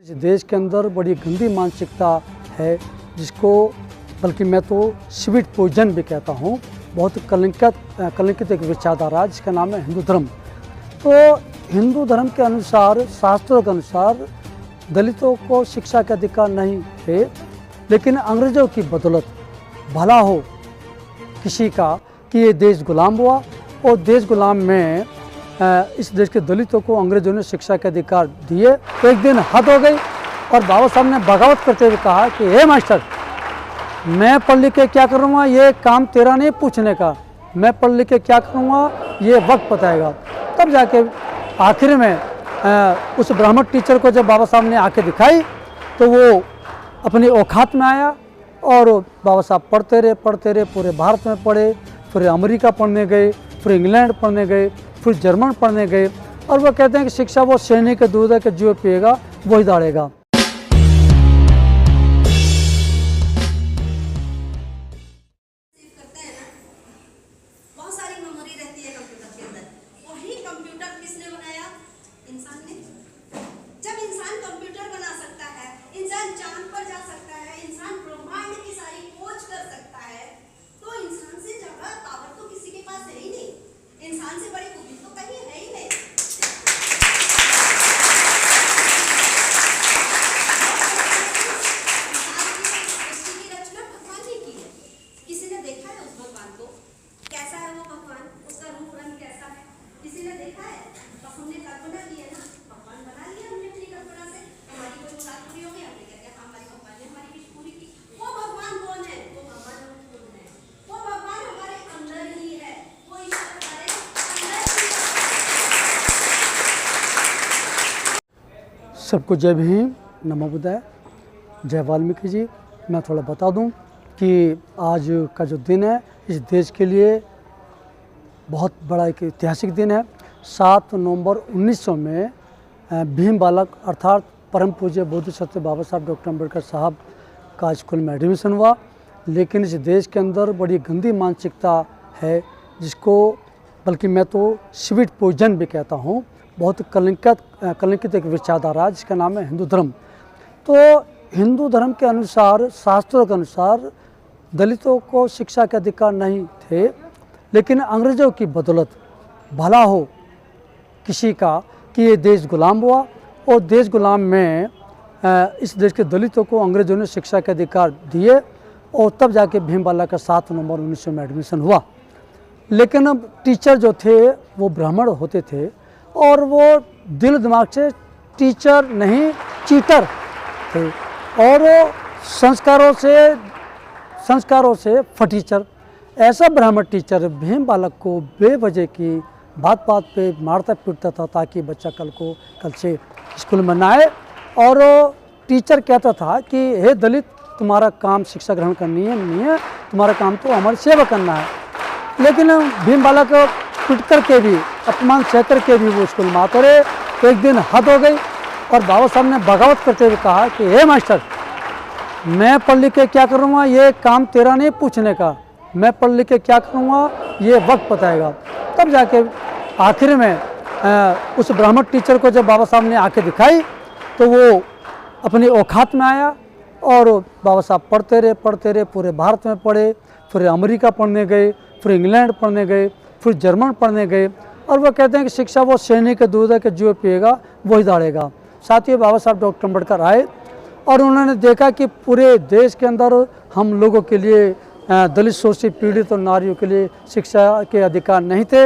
इस देश के अंदर बड़ी गंदी मानसिकता है, जिसको बल्कि मैं तो स्वीट पॉइजन भी कहता हूँ। बहुत कलंकित एक विचारधारा जिसका नाम है हिंदू धर्म। तो हिंदू धर्म के अनुसार, शास्त्रों के अनुसार दलितों को शिक्षा के अधिकार नहीं थे, लेकिन अंग्रेज़ों की बदौलत भला हो किसी का कि ये देश गुलाम हुआ और देश गुलाम में इस देश के दलितों को अंग्रेज़ों ने शिक्षा के अधिकार दिए। तो एक दिन हद हो गई और बाबा साहब ने बगावत करते हुए कहा कि हे मास्टर, मैं पढ़ लिख के क्या करूँगा, ये काम तेरा नहीं पूछने का। मैं पढ़ लिख के क्या करूँगा ये वक्त बताएगा। तब जाके आखिर में उस ब्राह्मण टीचर को जब बाबा साहब ने आंखें दिखाई तो वो अपनी औकात में आया और बाबा साहब पढ़ते रहे, पूरे भारत में पढ़े, फिर अमेरिका पढ़ने गए, फिर इंग्लैंड पढ़ने गए, फिर जर्मन पढ़ने गए। और वो कहते हैं कि शिक्षा वो सैनिक के दूध है कि जो पिएगा वही दौड़ेगा। सबको जय भीम, नमो बुद्धाय, जय वाल्मीकि जी। मैं थोड़ा बता दूं कि आज का जो दिन है इस देश के लिए बहुत बड़ा एक ऐतिहासिक दिन है। 7 नवंबर 1900 में भीम बालक अर्थात परम पूज्य बुद्ध सत्य बाबा साहब डॉक्टर अम्बेडकर साहब का स्कूल में एडमिशन हुआ। लेकिन इस देश के अंदर बड़ी गंदी मानसिकता है, जिसको बल्कि मैं तो स्वीट पॉइजन भी कहता हूँ। बहुत कलंकित एक विचारधारा जिसका नाम है हिंदू धर्म। तो हिंदू धर्म के अनुसार, शास्त्रों के अनुसार दलितों को शिक्षा के अधिकार नहीं थे, लेकिन अंग्रेज़ों की बदौलत भला हो किसी का कि ये देश गुलाम हुआ और देश गुलाम में इस देश के दलितों को अंग्रेज़ों ने शिक्षा के अधिकार दिए। और तब जाके भीम बालक का 7 नवंबर 1900 में एडमिशन हुआ। लेकिन अब टीचर जो थे वो ब्राह्मण होते थे और वो दिल दिमाग से टीचर नहीं चीटर थे और वो संस्कारों से फटीचर। ऐसा ब्राह्मण टीचर भीम बालक को बेवजह की बात पे मारता पीटता था ताकि बच्चा कल से स्कूल में ना आए। और टीचर कहता था कि हे दलित, तुम्हारा काम शिक्षा ग्रहण करनी है नहीं है, तुम्हारा काम तो हमारी सेवा करना है। लेकिन भीम बालक पिट करके भी, अपमान सह करके भी वो स्कूल में आते रहे। तो एक दिन हद हो गई और बाबा साहब ने बगावत करते हुए कहा कि हे मास्टर, मैं पढ़ लिख के क्या करूँगा, ये काम तेरा नहीं पूछने का। मैं पढ़ लिख के क्या करूँगा ये वक्त बताएगा। तब जाके आखिर में उस ब्राह्मण टीचर को जब बाबा साहब ने आंखें दिखाई तो वो अपनी औकात में आया और बाबा साहब पढ़ते रहे, पूरे भारत में पढ़े, फिर अमेरिका पढ़ने गए, फिर इंग्लैंड पढ़ने गए, फिर जर्मन पढ़ने गए। और वो कहते हैं कि शिक्षा वो सैनिक के दूध है कि जो पिएगा वही दौड़ेगा। साथ ही बाबा साहब डॉक्टर अम्बेडकर आए और उन्होंने देखा कि पूरे देश के अंदर हम लोगों के लिए, दलित शोषित पीड़ित और नारियों के लिए शिक्षा के अधिकार नहीं थे।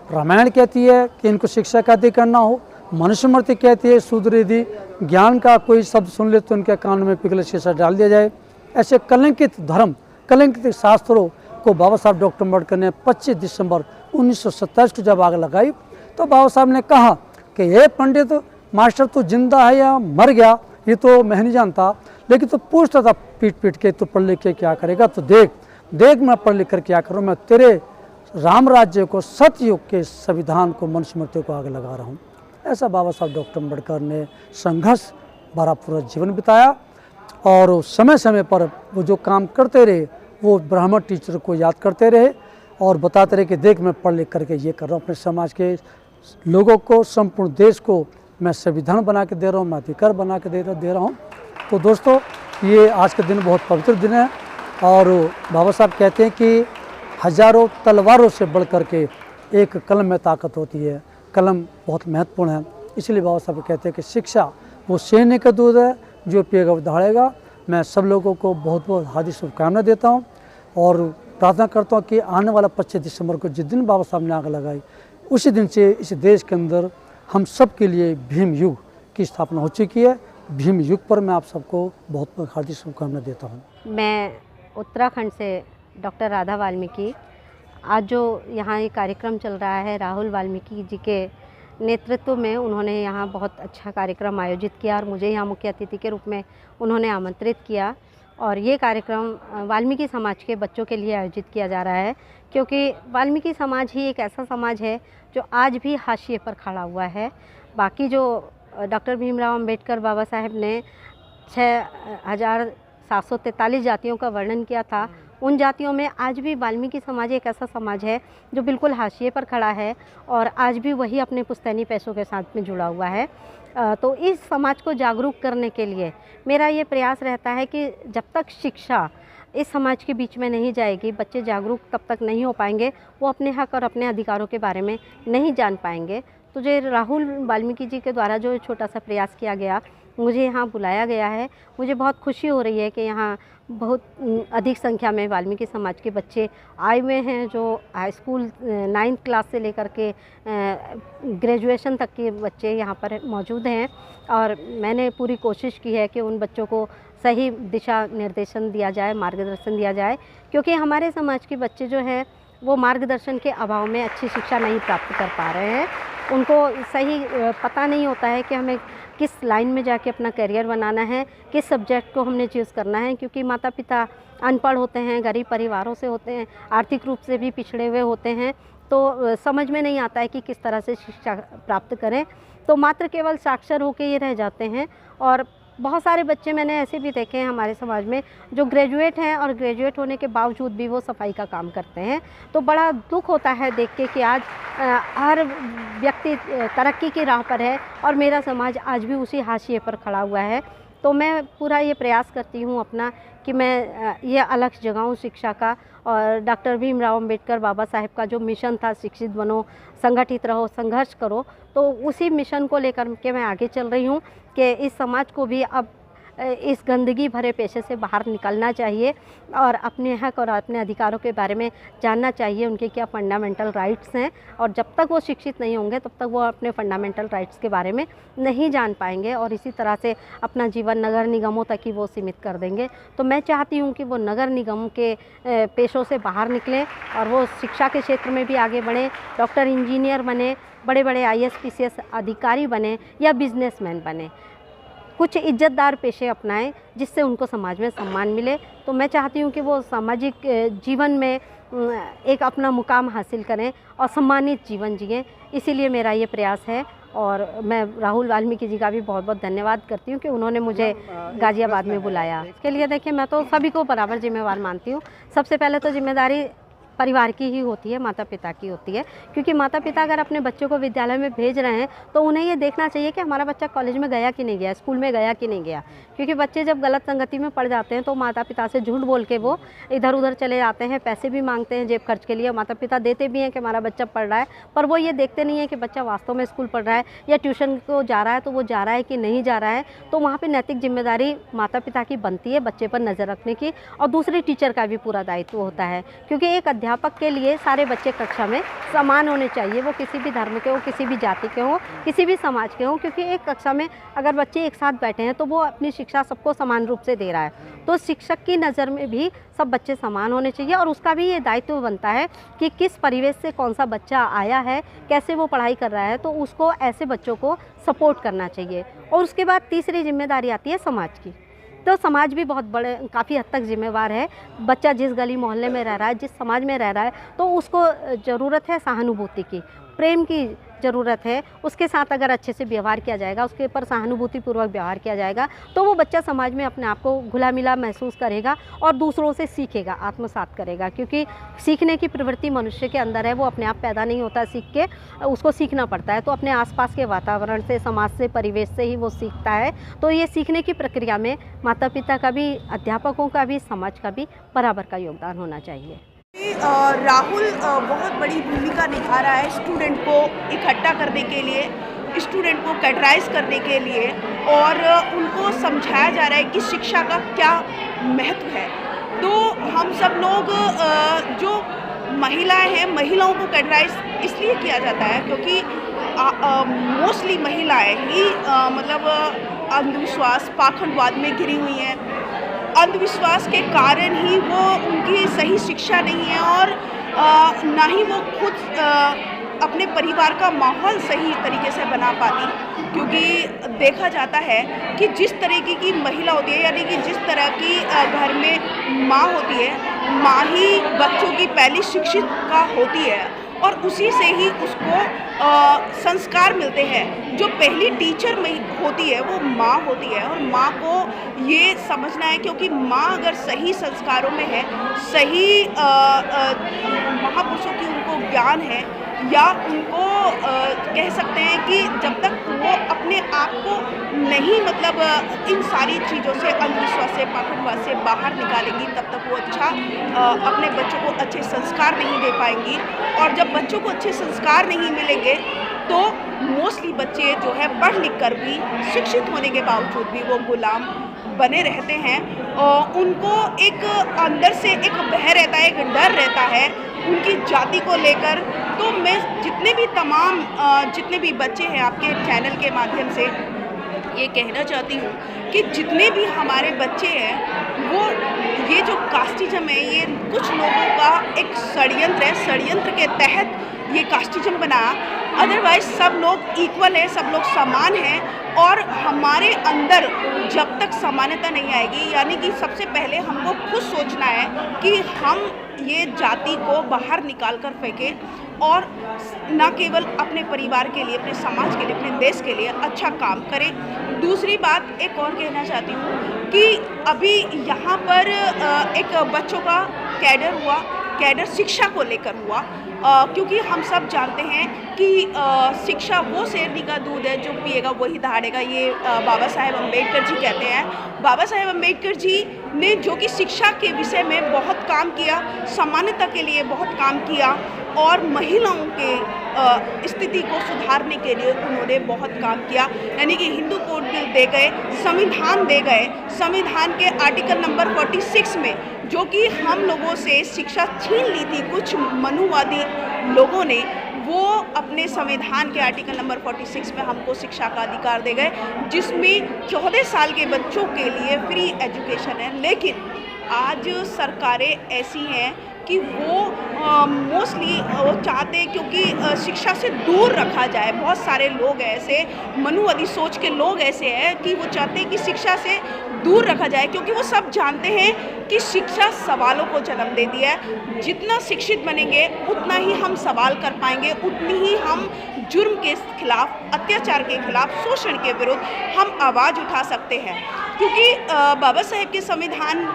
रामायण कहती है कि इनको शिक्षा का अधिकार ना हो। मनुस्मृति कहती है शूद्र यदि ज्ञान का कोई शब्द सुन ले तो उनके कान में पिघले शीशा डाल दिया जाए। ऐसे कलंकित धर्म, कलंकित शास्त्रों को बाबा साहब डॉक्टर अम्बेडकर ने 25 दिसंबर 1927 को जब आग लगाई तो बाबा साहब ने कहा कि हे पंडित मास्टर, तू जिंदा है या मर गया ये तो मैं नहीं जानता, लेकिन तू पूछता था पीट के तू पढ़ लिख के क्या करेगा। तो देख मैं पढ़ लिख कर क्या करूँ, मैं तेरे राम राज्य को, सतयुग के संविधान को, मनुस्मृति को आग लगा रहा हूँ। ऐसा बाबा साहब डॉक्टर अम्बेडकर ने संघर्ष भरा पूरा जीवन बिताया और समय समय पर वो जो काम करते रहे वो ब्राह्मण टीचर को याद करते रहे और बताते रहे कि देख मैं पढ़ लिख करके ये कर रहा हूँ, अपने समाज के लोगों को, संपूर्ण देश को मैं संविधान बना के दे रहा हूँ, मैं अधिकार बना के दे रहा हूँ। तो दोस्तों, ये आज का दिन बहुत पवित्र दिन है और बाबा साहब कहते हैं कि हजारों तलवारों से बढ़ कर के एक कलम में ताकत होती है। कलम बहुत महत्वपूर्ण है, इसलिए बाबा साहब कहते हैं कि शिक्षा वो सैन्य का दूध है जो पिएगा वो दहाड़ेगा। मैं सब लोगों को बहुत बहुत हार्दिक शुभकामनाएं देता हूँ और प्रार्थना करता हूँ कि आने वाला 25 दिसंबर को जिस दिन बाबा साहब ने आग लगाई, उसी दिन से इस देश के अंदर हम सब के लिए भीम युग की स्थापना हो चुकी है। भीम युग पर मैं आप सबको बहुत बहुत हार्दिक शुभकामनाएं देता हूँ। मैं उत्तराखंड से डॉक्टर राधा वाल्मीकि, आज जो यहाँ ये कार्यक्रम चल रहा है राहुल वाल्मीकि जी के नेतृत्व में, उन्होंने यहाँ बहुत अच्छा कार्यक्रम आयोजित किया और मुझे यहाँ मुख्य अतिथि के रूप में उन्होंने आमंत्रित किया। और ये कार्यक्रम वाल्मीकि समाज के बच्चों के लिए आयोजित किया जा रहा है, क्योंकि वाल्मीकि समाज ही एक ऐसा समाज है जो आज भी हाशिए पर खड़ा हुआ है। बाकी जो डॉक्टर भीमराव अंबेडकर बाबा साहब ने 6743 जातियों का वर्णन किया था, उन जातियों में आज भी वाल्मीकि समाज एक ऐसा समाज है जो बिल्कुल हाशिए पर खड़ा है और आज भी वही अपने पुश्तैनी पैसों के साथ में जुड़ा हुआ है। तो इस समाज को जागरूक करने के लिए मेरा ये प्रयास रहता है कि जब तक शिक्षा इस समाज के बीच में नहीं जाएगी, बच्चे जागरूक तब तक नहीं हो पाएंगे, वो अपने हक और अपने अधिकारों के बारे में नहीं जान पाएंगे। तो जो राहुल वाल्मीकि जी के द्वारा जो छोटा सा प्रयास किया गया, मुझे यहाँ बुलाया गया है, मुझे बहुत खुशी हो रही है कि यहाँ बहुत अधिक संख्या में वाल्मीकि समाज के बच्चे आए हुए हैं, जो हाई स्कूल 9th क्लास से लेकर के ग्रेजुएशन तक के बच्चे यहाँ पर मौजूद हैं। और मैंने पूरी कोशिश की है कि उन बच्चों को सही दिशा निर्देशन दिया जाए, मार्गदर्शन दिया जाए, क्योंकि हमारे समाज के बच्चे जो हैं वो मार्गदर्शन के अभाव में अच्छी शिक्षा नहीं प्राप्त कर पा रहे हैं। उनको सही पता नहीं होता है कि हमें किस लाइन में जाके अपना करियर बनाना है, किस सब्जेक्ट को हमने चूज़ करना है, क्योंकि माता पिता अनपढ़ होते हैं, गरीब परिवारों से होते हैं, आर्थिक रूप से भी पिछड़े हुए होते हैं। तो समझ में नहीं आता है कि किस तरह से शिक्षा प्राप्त करें, तो मात्र केवल साक्षर होकर ये रह जाते हैं। और बहुत सारे बच्चे मैंने ऐसे भी देखे हैं हमारे समाज में जो ग्रेजुएट हैं और ग्रेजुएट होने के बावजूद भी वो सफाई का काम करते हैं। तो बड़ा दुख होता है देख के कि आज हर व्यक्ति तरक्की की राह पर है और मेरा समाज आज भी उसी हाशिए पर खड़ा हुआ है। तो मैं पूरा ये प्रयास करती हूँ अपना कि मैं ये अलग जगाऊँ शिक्षा का। और डॉक्टर भीमराव अंबेडकर बाबा साहब का जो मिशन था, शिक्षित बनो, संगठित रहो, संघर्ष करो, तो उसी मिशन को लेकर के मैं आगे चल रही हूँ कि इस समाज को भी अब इस गंदगी भरे पेशे से बाहर निकलना चाहिए और अपने हक और अपने अधिकारों के बारे में जानना चाहिए, उनके क्या फंडामेंटल राइट्स हैं। और जब तक वो शिक्षित नहीं होंगे तब तक वो अपने फंडामेंटल राइट्स के बारे में नहीं जान पाएंगे और इसी तरह से अपना जीवन नगर निगमों तक ही वो सीमित कर देंगे। तो मैं चाहती हूँ कि वो नगर निगम के पेशों से बाहर निकलें और वो शिक्षा के क्षेत्र में भी आगे बढ़ें, डॉक्टर, इंजीनियर बने, बड़े बड़े IAS PCS अधिकारी बने या बिजनेसमैन बने, कुछ इज्जतदार पेशे अपनाएं जिससे उनको समाज में सम्मान मिले। तो मैं चाहती हूँ कि वो सामाजिक जीवन में एक अपना मुकाम हासिल करें और सम्मानित जीवन जिएं। इसीलिए मेरा ये प्रयास है और मैं राहुल वाल्मीकि जी का भी बहुत बहुत धन्यवाद करती हूँ कि उन्होंने मुझे गाज़ियाबाद में बुलाया। इसके लिए देखिए, मैं तो सभी को बराबर जिम्मेवार मानती हूँ। सबसे पहले तो जिम्मेदारी परिवार की ही होती है, माता पिता की होती है, क्योंकि माता पिता अगर अपने बच्चों को विद्यालय में भेज रहे हैं तो उन्हें ये देखना चाहिए कि हमारा बच्चा कॉलेज में गया कि नहीं गया, स्कूल में गया कि नहीं गया। क्योंकि बच्चे जब गलत संगति में पड़ जाते हैं तो माता पिता से झूठ बोल के वो इधर उधर चले जाते हैं, पैसे भी मांगते हैं जेब खर्च के लिए। माता पिता देते भी हैं कि हमारा बच्चा पढ़ रहा है, पर वो ये देखते नहीं है कि बच्चा वास्तव में स्कूल पढ़ रहा है या ट्यूशन को जा रहा है, तो वो जा रहा है कि नहीं जा रहा है। तो वहाँ पर नैतिक जिम्मेदारी माता पिता की बनती है बच्चे पर नज़र रखने की, और दूसरे टीचर का भी पूरा दायित्व होता है, क्योंकि एक अध्यापक के लिए सारे बच्चे कक्षा में समान होने चाहिए, वो किसी भी धर्म के हो, किसी भी जाति के हो, किसी भी समाज के हो। क्योंकि एक कक्षा में अगर बच्चे एक साथ बैठे हैं तो वो अपनी शिक्षा सबको समान रूप से दे रहा है। तो शिक्षक की नज़र में भी सब बच्चे समान होने चाहिए और उसका भी ये दायित्व बनता है कि किस परिवेश से कौन सा बच्चा आया है, कैसे वो पढ़ाई कर रहा है, तो उसको ऐसे बच्चों को सपोर्ट करना चाहिए। और उसके बाद तीसरी जिम्मेदारी आती है समाज की। तो समाज भी बहुत बड़े काफ़ी हद तक जिम्मेवार है। बच्चा जिस गली मोहल्ले में रह रहा है, जिस समाज में रह रहा है, तो उसको ज़रूरत है सहानुभूति की, प्रेम की ज़रूरत है, उसके साथ अगर अच्छे से व्यवहार किया जाएगा, उसके ऊपर सहानुभूतिपूर्वक व्यवहार किया जाएगा, तो वो बच्चा समाज में अपने आप को घुला मिला महसूस करेगा और दूसरों से सीखेगा, आत्मसात करेगा। क्योंकि सीखने की प्रवृत्ति मनुष्य के अंदर है, वो अपने आप पैदा नहीं होता सीख के, उसको सीखना पड़ता है। तो अपने आसपास के वातावरण से, समाज से, परिवेश से ही वो सीखता है। तो ये सीखने की प्रक्रिया में माता पिता का भी, अध्यापकों का भी, समाज का भी बराबर का योगदान होना चाहिए। राहुल बहुत बड़ी भूमिका निभा रहा है स्टूडेंट को इकट्ठा करने के लिए, स्टूडेंट को कैटराइज करने के लिए, और उनको समझाया जा रहा है कि शिक्षा का क्या महत्व है। तो हम सब लोग जो महिलाएं हैं, महिलाओं को कैटराइज इसलिए किया जाता है क्योंकि मोस्टली महिलाएं ही मतलब अंधविश्वास, पाखंडवाद में घिरी हुई हैं। अंधविश्वास के कारण ही वो, उनकी सही शिक्षा नहीं है और ना ही वो खुद अपने परिवार का माहौल सही तरीके से बना पाती। क्योंकि देखा जाता है कि जिस तरीके की महिला होती है, यानी कि जिस तरह की घर में माँ होती है, माँ ही बच्चों की पहली शिक्षिका होती है और उसी से ही उसको संस्कार मिलते हैं। जो पहली टीचर होती है वो माँ होती है और माँ को ये समझना है, क्योंकि माँ अगर सही संस्कारों में है, सही महापुरुषों की उनको ज्ञान है, या उनको कह सकते हैं कि जब तक वो अपने आप को नहीं मतलब इन सारी चीज़ों से, अंधविश्वास से, पाखंडवाद से बाहर निकालेंगी, तब तक वो अच्छा अपने बच्चों को अच्छे संस्कार नहीं दे पाएंगी। और जब बच्चों को अच्छे संस्कार नहीं मिलेंगे तो मोस्टली बच्चे जो है पढ़ लिख कर भी, शिक्षित होने के बावजूद भी वो गुलाम बने रहते हैं। उनको एक अंदर से एक भय रहता है, एक डर रहता है उनकी जाति को लेकर। तो मैं जितने भी बच्चे हैं, आपके चैनल के माध्यम से ये कहना चाहती हूँ कि जितने भी हमारे बच्चे हैं, वो ये जो कास्टिज्म है, ये कुछ लोगों का एक षड्यंत्र है। षड्यंत्र के तहत ये कास्टिज्म बना, अदरवाइज सब लोग इक्वल है, सब लोग समान हैं। और हमारे अंदर जब तक समानता नहीं आएगी, यानी कि सबसे पहले हमको खुद सोचना है कि हम ये जाति को बाहर निकाल कर फेंकें और न केवल अपने परिवार के लिए, अपने समाज के लिए, अपने देश के लिए अच्छा काम करें। दूसरी बात एक और कहना चाहती हूँ कि अभी यहाँ पर एक बच्चों का कैडर शिक्षा को लेकर हुआ, क्योंकि हम सब जानते हैं कि शिक्षा वो शेरनी का दूध है, जो पिएगा वही दहाड़ेगा। ये बाबा साहेब अम्बेडकर जी कहते हैं। बाबा साहेब अम्बेडकर जी ने जो कि शिक्षा के विषय में बहुत काम किया, समानता के लिए बहुत काम किया और महिलाओं के स्थिति को सुधारने के लिए उन्होंने बहुत काम किया। यानी कि हिंदू कोड बिल दे गए, संविधान दे गए। संविधान के आर्टिकल नंबर 46 में जो कि हम लोगों से शिक्षा छीन ली थी कुछ मनुवादी लोगों ने, वो अपने संविधान के आर्टिकल नंबर 46 में हमको शिक्षा का अधिकार दे गए, जिसमें 14 साल के बच्चों के लिए फ्री एजुकेशन है। लेकिन आज सरकारें ऐसी हैं कि वो मोस्टली वो चाहते हैं क्योंकि शिक्षा से दूर रखा जाए। बहुत सारे लोग ऐसे, मनुवादी सोच के लोग ऐसे हैं कि वो चाहते हैं कि शिक्षा से दूर रखा जाए, क्योंकि वो सब जानते हैं कि शिक्षा सवालों को जन्म देती है। जितना शिक्षित बनेंगे उतना ही हम सवाल कर पाएंगे, उतनी ही हम जुर्म के खिलाफ, अत्याचार के खिलाफ, शोषण के विरुद्ध हम आवाज़ उठा सकते हैं। क्योंकि बाबा साहेब के संविधान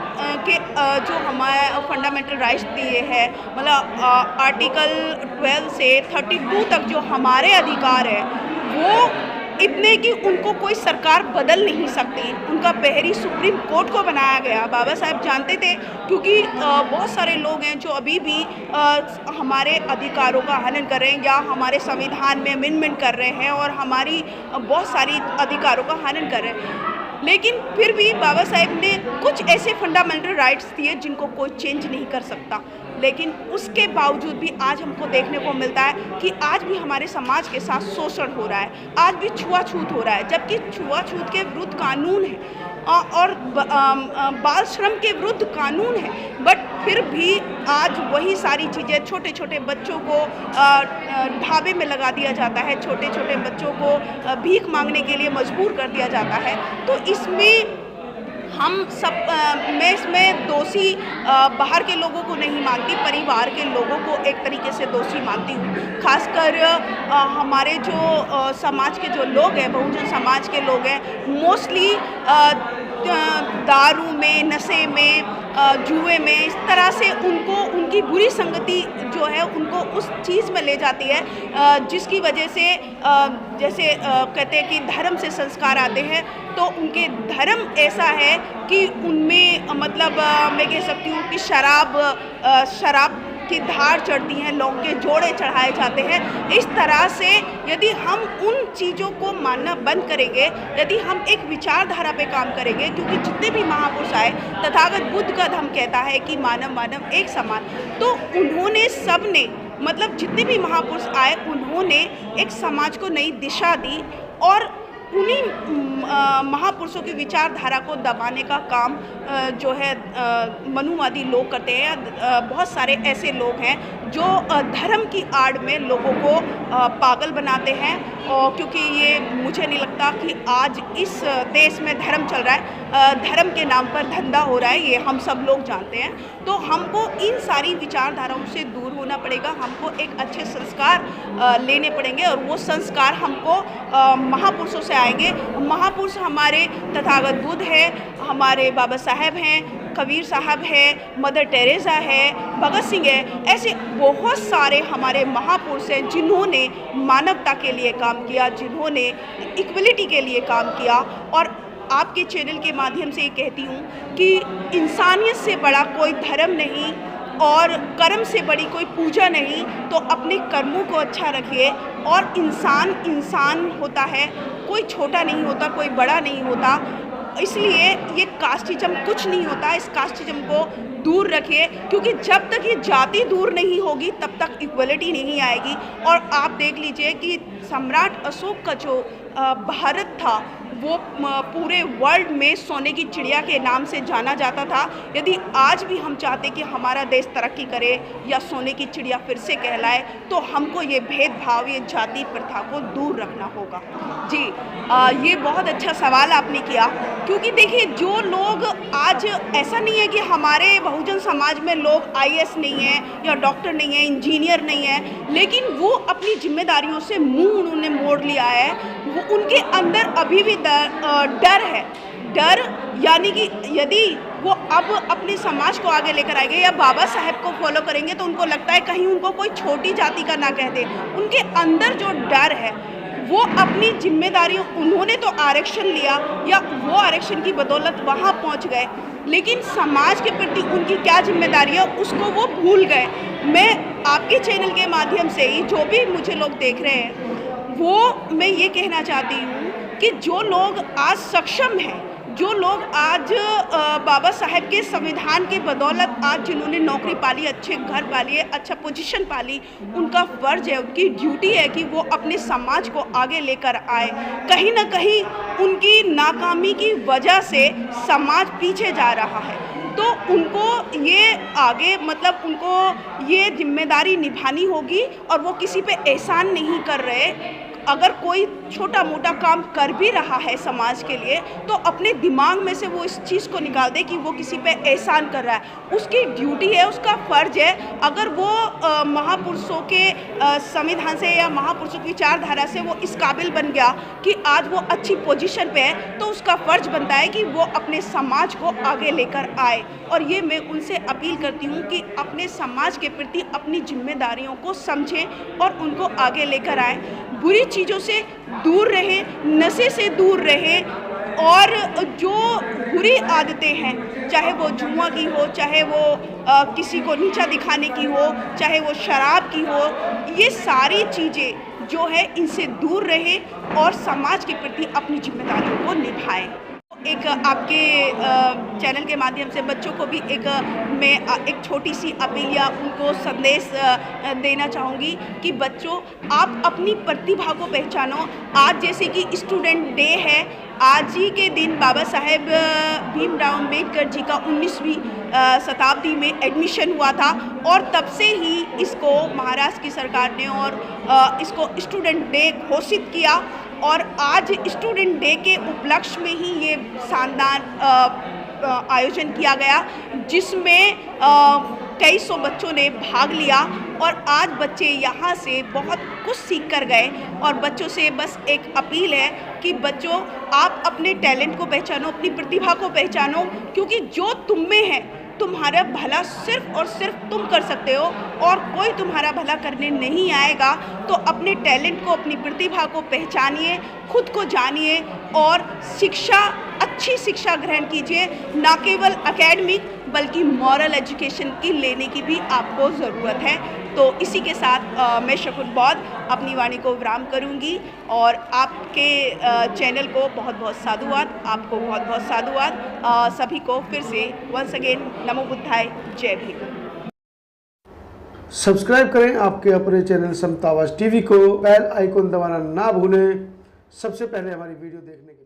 के जो हमारे फंडामेंटल राइट्स दिए हैं, मतलब आर्टिकल 12 से 32 तक जो हमारे अधिकार है, वो इतने कि उनको कोई सरकार बदल नहीं सकती। उनका पहरी सुप्रीम कोर्ट को बनाया गया। बाबा साहब जानते थे, क्योंकि बहुत सारे लोग हैं जो अभी भी हमारे अधिकारों का हनन कर रहे हैं या हमारे संविधान में अमेंडमेंट कर रहे हैं और हमारी बहुत सारी अधिकारों का हनन कर रहे हैं। लेकिन फिर भी बाबा साहेब ने कुछ ऐसे फंडामेंटल राइट्स दिए जिनको कोई चेंज नहीं कर सकता। लेकिन उसके बावजूद भी आज हमको देखने को मिलता है कि आज भी हमारे समाज के साथ शोषण हो रहा है, आज भी छुआछूत हो रहा है। जबकि छुआछूत के विरुद्ध कानून है और बाल श्रम के विरुद्ध कानून है, बट फिर भी आज वही सारी चीज़ें, छोटे छोटे बच्चों को ढाबे में लगा दिया जाता है, छोटे छोटे बच्चों को भीख मांगने के लिए मजबूर कर दिया जाता है। तो इसमें हम सब मैं इसमें दोषी बाहर के लोगों को नहीं मानती, परिवार के लोगों को एक तरीके से दोषी मानती हूँ। खासकर हमारे जो समाज के जो लोग हैं, बहुजन समाज के लोग हैं, मोस्टली दारू में, नशे में, जुए में, इस तरह से उनको उनकी बुरी संगति जो है उनको उस चीज़ में ले जाती है जिसकी वजह से जैसे कहते हैं कि धर्म से संस्कार आते हैं, तो उनके धर्म ऐसा है कि उनमें मतलब मैं कह सकती हूँ कि शराब की धार चढ़ती हैं, लौंग के जोड़े चढ़ाए जाते हैं। इस तरह से यदि हम उन चीज़ों को मानना बंद करेंगे, यदि हम एक विचारधारा पे काम करेंगे, क्योंकि जितने भी महापुरुष आए, तथागत बुद्ध का धम्म कहता है कि मानव मानव एक समान, तो उन्होंने सबने मतलब जितने भी महापुरुष आए उन्होंने एक समाज को नई दिशा दी और उन्हीं महापुरुषों की विचारधारा को दबाने का काम जो है मनुवादी लोग करते हैं। बहुत सारे ऐसे लोग हैं जो धर्म की आड़ में लोगों को पागल बनाते हैं, और क्योंकि ये मुझे नहीं लगता कि आज इस देश में धर्म चल रहा है, धर्म के नाम पर धंधा हो रहा है, ये हम सब लोग जानते हैं। तो हमको इन सारी विचारधाराओं से दूर होना पड़ेगा, हमको एक अच्छे संस्कार लेने पड़ेंगे, और वो संस्कार हमको महापुरुषों से आएंगे। महापुरुष हमारे तथागत बुद्ध है, हमारे बाबा साहेब हैं, कबीर साहब है, मदर टेरेसा है, भगत सिंह है, ऐसे बहुत सारे हमारे महापुरुष हैं जिन्होंने मानवता के लिए काम किया, जिन्होंने इक्वलिटी के लिए काम किया। और आपके चैनल के माध्यम से ये कहती हूँ कि इंसानियत से बड़ा कोई धर्म नहीं और कर्म से बड़ी कोई पूजा नहीं, तो अपने कर्मों को अच्छा रखिए। और इंसान होता है, कोई छोटा नहीं होता, कोई बड़ा नहीं होता, इसलिए ये कास्टिज्म कुछ नहीं होता। इस कास्टिज्म को दूर रखिए, क्योंकि जब तक ये जाति दूर नहीं होगी तब तक इक्वलिटी नहीं आएगी। और आप देख लीजिए कि सम्राट अशोक का जो भारत था वो पूरे वर्ल्ड में सोने की चिड़िया के नाम से जाना जाता था। यदि आज भी हम चाहते कि हमारा देश तरक्की करे या सोने की चिड़िया फिर से कहलाए, तो हमको ये भेदभाव, ये जाति प्रथा को दूर रखना होगा। जी ये बहुत अच्छा सवाल आपने किया, क्योंकि देखिए जो लोग आज, ऐसा नहीं है कि हमारे बहुजन समाज में लोग IAS नहीं है या डॉक्टर नहीं है, इंजीनियर नहीं है, लेकिन वो अपनी जिम्मेदारियों से मुंह उन्होंने मोड़ लिया है। वो उनके अंदर अभी भी डर है। डर यानी कि यदि वो अब अपने समाज को आगे लेकर आएंगे या बाबा साहेब को फॉलो करेंगे, तो उनको लगता है कहीं उनको कोई छोटी जाति का ना कह दे। उनके अंदर जो डर है, वो अपनी जिम्मेदारियों, उन्होंने तो आरक्षण लिया या वो आरक्षण की बदौलत वहाँ पहुँच गए, लेकिन समाज के प्रति उनकी क्या जिम्मेदारी है उसको वो भूल गए। मैं आपके चैनल के माध्यम से ही, जो भी मुझे लोग देख रहे हैं, वो मैं ये कहना चाहती हूँ कि जो लोग आज सक्षम हैं, जो लोग आज बाबा साहेब के संविधान के बदौलत आज जिन्होंने नौकरी पाली, अच्छे घर पाली, अच्छा पोजीशन पाली, उनका फ़र्ज है, उनकी ड्यूटी है कि वो अपने समाज को आगे लेकर आए। कहीं ना कहीं उनकी नाकामी की वजह से समाज पीछे जा रहा है, तो उनको ये आगे मतलब उनको ये जिम्मेदारी निभानी होगी। और वो किसी पे एहसान नहीं कर रहे। अगर कोई छोटा मोटा काम कर भी रहा है समाज के लिए, तो अपने दिमाग में से वो इस चीज़ को निकाल दे कि वो किसी पे एहसान कर रहा है। उसकी ड्यूटी है, उसका फ़र्ज है। अगर वो महापुरुषों के संविधान से या महापुरुषों की विचारधारा से वो इस काबिल बन गया कि आज वो अच्छी पोजीशन पे है, तो उसका फ़र्ज बनता है कि वो अपने समाज को आगे लेकर आए। और ये मैं उनसे अपील करती हूँ कि अपने समाज के प्रति अपनी जिम्मेदारियों को समझें और उनको आगे लेकर आएँ। बुरी चीज़ों से दूर रहें, नशे से दूर रहें, और जो बुरी आदतें हैं, चाहे वो जुआ की हो, चाहे वो किसी को नीचा दिखाने की हो, चाहे वो शराब की हो, ये सारी चीज़ें जो है इनसे दूर रहें और समाज के प्रति अपनी जिम्मेदारियों को निभाएं। एक आपके चैनल के माध्यम से बच्चों को भी मैं एक छोटी सी अपील या उनको संदेश देना चाहूँगी कि बच्चों, आप अपनी प्रतिभा को पहचानो। आज जैसे कि स्टूडेंट डे है, आज ही के दिन बाबा साहेब भीमराव अम्बेडकर जी का 19वीं शताब्दी में एडमिशन हुआ था, और तब से ही इसको महाराष्ट्र की सरकार ने और इसको स्टूडेंट डे घोषित किया। और आज स्टूडेंट डे के उपलक्ष्य में ही ये शानदार आयोजन किया गया, जिसमें कई सौ बच्चों ने भाग लिया और आज बच्चे यहाँ से बहुत कुछ सीख कर गए। और बच्चों से बस एक अपील है कि बच्चों, आप अपने टैलेंट को पहचानो, अपनी प्रतिभा को पहचानो, क्योंकि जो तुम में है तुम्हारा भला सिर्फ और सिर्फ तुम कर सकते हो और कोई तुम्हारा भला करने नहीं आएगा। तो अपने टैलेंट को, अपनी प्रतिभा को पहचानिए, खुद को जानिए और शिक्षा, अच्छी शिक्षा ग्रहण कीजिए, ना केवल एकेडमिक बल्कि मॉरल एजुकेशन की लेने की भी आपको ज़रूरत है। तो इसी के साथ मैं शकुन बौद्ध अपनी वाणी को विराम करूंगी और आपके चैनल को बहुत बहुत साधुवाद, आपको बहुत बहुत साधुवाद। सभी को फिर से वंस अगेन नमो बुद्धाय, जय भीम। सब्सक्राइब करें आपके अपने चैनल समता आवाज़ टीवी को, बेल आइकन दबाना ना भूलें सबसे पहले हमारी वीडियो देखने के लिए।